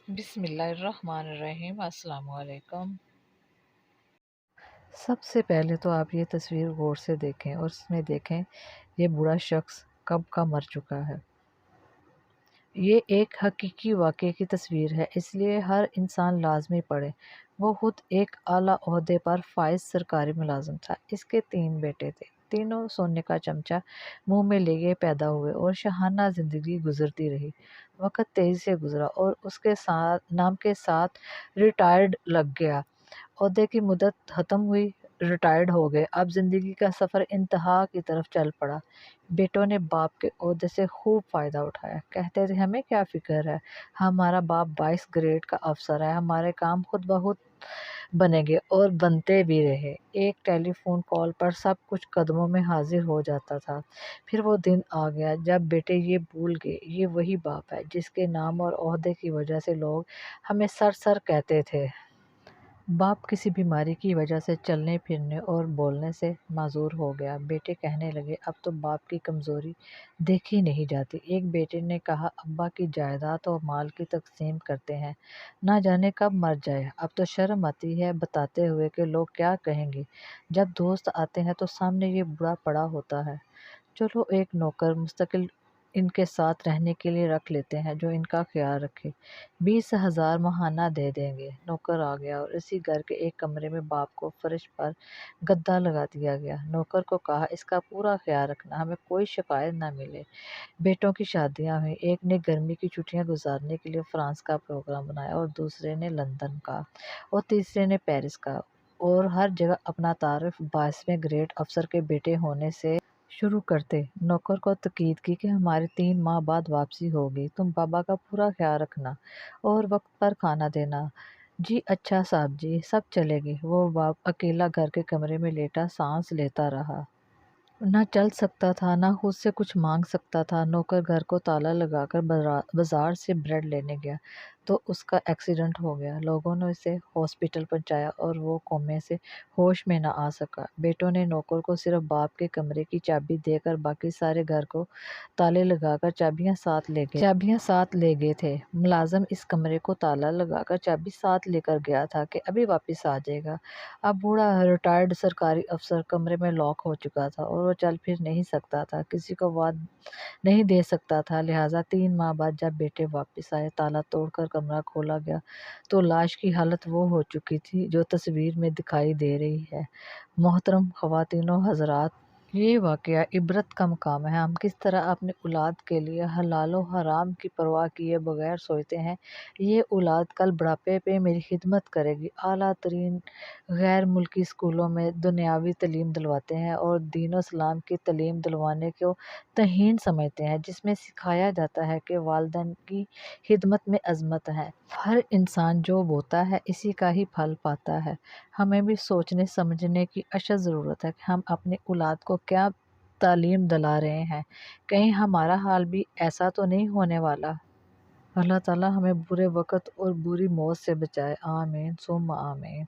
بسم اللہ الرحمن الرحیم۔ السلام علیکم۔ سب سے پہلے تو آپ یہ تصویر غور سے دیکھیں اور اس میں دیکھیں یہ بوڑھا شخص کب کا مر چکا ہے۔ یہ ایک حقیقی واقعے کی تصویر ہے، اس لیے ہر انسان لازمی پڑھے۔ وہ خود ایک اعلیٰ عہدے پر فائز سرکاری ملازم تھا۔ اس کے 3 بیٹے تھے، تینوں سونے کا چمچہ منہ میں لیے پیدا ہوئے اور شاہانہ زندگی گزرتی رہی۔ وقت تیزی سے گزرا اور اس کے نام کے ساتھ ریٹائرڈ لگ گیا۔ عہدے کی مدت ختم ہوئی، ریٹائرڈ ہو گئے، اب زندگی کا سفر انتہا کی طرف چل پڑا۔ بیٹوں نے باپ کے عہدے سے خوب فائدہ اٹھایا، کہتے تھے ہمیں کیا فکر ہے، ہمارا باپ 22 گریڈ کا افسر ہے، ہمارے کام خود بخود بنیں گے، اور بنتے بھی رہے۔ ایک ٹیلی فون کال پر سب کچھ قدموں میں حاضر ہو جاتا تھا۔ پھر وہ دن آ گیا جب بیٹے یہ بھول گئے یہ وہی باپ ہے جس کے نام اور عہدے کی وجہ سے لوگ ہمیں سر کہتے تھے۔ باپ کسی بیماری کی وجہ سے چلنے پھرنے اور بولنے سے معذور ہو گیا۔ بیٹے کہنے لگے اب تو باپ کی کمزوری دیکھی نہیں جاتی۔ ایک بیٹے نے کہا ابا کی جائیداد اور مال کی تقسیم کرتے ہیں، نہ جانے کب مر جائے، اب تو شرم آتی ہے بتاتے ہوئے کہ لوگ کیا کہیں گے۔ جب دوست آتے ہیں تو سامنے یہ بوڑھا پڑا ہوتا ہے، چلو ایک نوکر مستقل ان کے ساتھ رہنے کے لیے رکھ لیتے ہیں جو ان کا خیال رکھے، 20,000 ماہانہ دے دیں گے۔ نوکر آ گیا اور اسی گھر کے ایک کمرے میں باپ کو فرش پر گدا لگا دیا گیا۔ نوکر کو کہا اس کا پورا خیال رکھنا، ہمیں کوئی شکایت نہ ملے۔ بیٹوں کی شادیاں ہوئیں، ایک نے گرمی کی چھٹیاں گزارنے کے لیے فرانس کا پروگرام بنایا اور دوسرے نے لندن کا اور تیسرے نے پیرس کا، اور ہر جگہ اپنا تعارف 22ویں گریڈ افسر کے بیٹے ہونے سے شروع کرتے۔ نوکر کو تاکید کی کہ ہماری 3 ماہ بعد واپسی ہوگی، تم بابا کا پورا خیال رکھنا اور وقت پر کھانا دینا۔ جی اچھا صاحب جی، سب چلے گئے۔ وہ باپ اکیلا گھر کے کمرے میں لیٹا سانس لیتا رہا۔ نہ چل سکتا تھا، نہ خود سے کچھ مانگ سکتا تھا۔ نوکر گھر کو تالا لگا کر بازار سے بریڈ لینے گیا تو اس کا ایکسیڈنٹ ہو گیا۔ لوگوں نے اسے ہاسپٹل پہنچایا اور وہ کومے سے ہوش میں نہ آ سکا۔ بیٹوں نے نوکر کو صرف باپ کے کمرے کی چابی دے کر باقی سارے گھر کو تالے لگا کر چابیاں ساتھ لے گئے تھے۔ ملازم اس کمرے کو تالا لگا کر چابی ساتھ لے کر گیا تھا کہ ابھی واپس آ جائے گا۔ اب بوڑھا ریٹائرڈ سرکاری افسر کمرے میں لاک ہو چکا تھا اور وہ چل پھر نہیں سکتا تھا، کسی کو آواز نہیں دے سکتا تھا۔ لہٰذا 3 ماہ بعد جب بیٹے واپس آئے، تالا توڑ کر کمرہ کھولا گیا تو لاش کی حالت وہ ہو چکی تھی جو تصویر میں دکھائی دے رہی ہے۔ محترم خواتین و حضرات، یہ واقعہ عبرت کا مقام ہے۔ ہم کس طرح اپنی اولاد کے لیے حلال و حرام کی پرواہ کیے بغیر سوچتے ہیں یہ اولاد کل بڑھاپے پہ میری خدمت کرے گی۔ اعلیٰ ترین غیر ملکی اسکولوں میں دنیاوی تعلیم دلواتے ہیں اور دین و اسلام کی تعلیم دلوانے کو توہین سمجھتے ہیں، جس میں سکھایا جاتا ہے کہ والدین کی خدمت میں عظمت ہے۔ ہر انسان جو بوتا ہے اسی کا ہی پھل پاتا ہے۔ ہمیں بھی سوچنے سمجھنے کی اشد ضرورت ہے کہ ہم اپنی اولاد کو کیا تعلیم دلا رہے ہیں، کہیں ہمارا حال بھی ایسا تو نہیں ہونے والا۔ اللہ تعالیٰ ہمیں برے وقت اور بری موت سے بچائے، آمین ثم آمین۔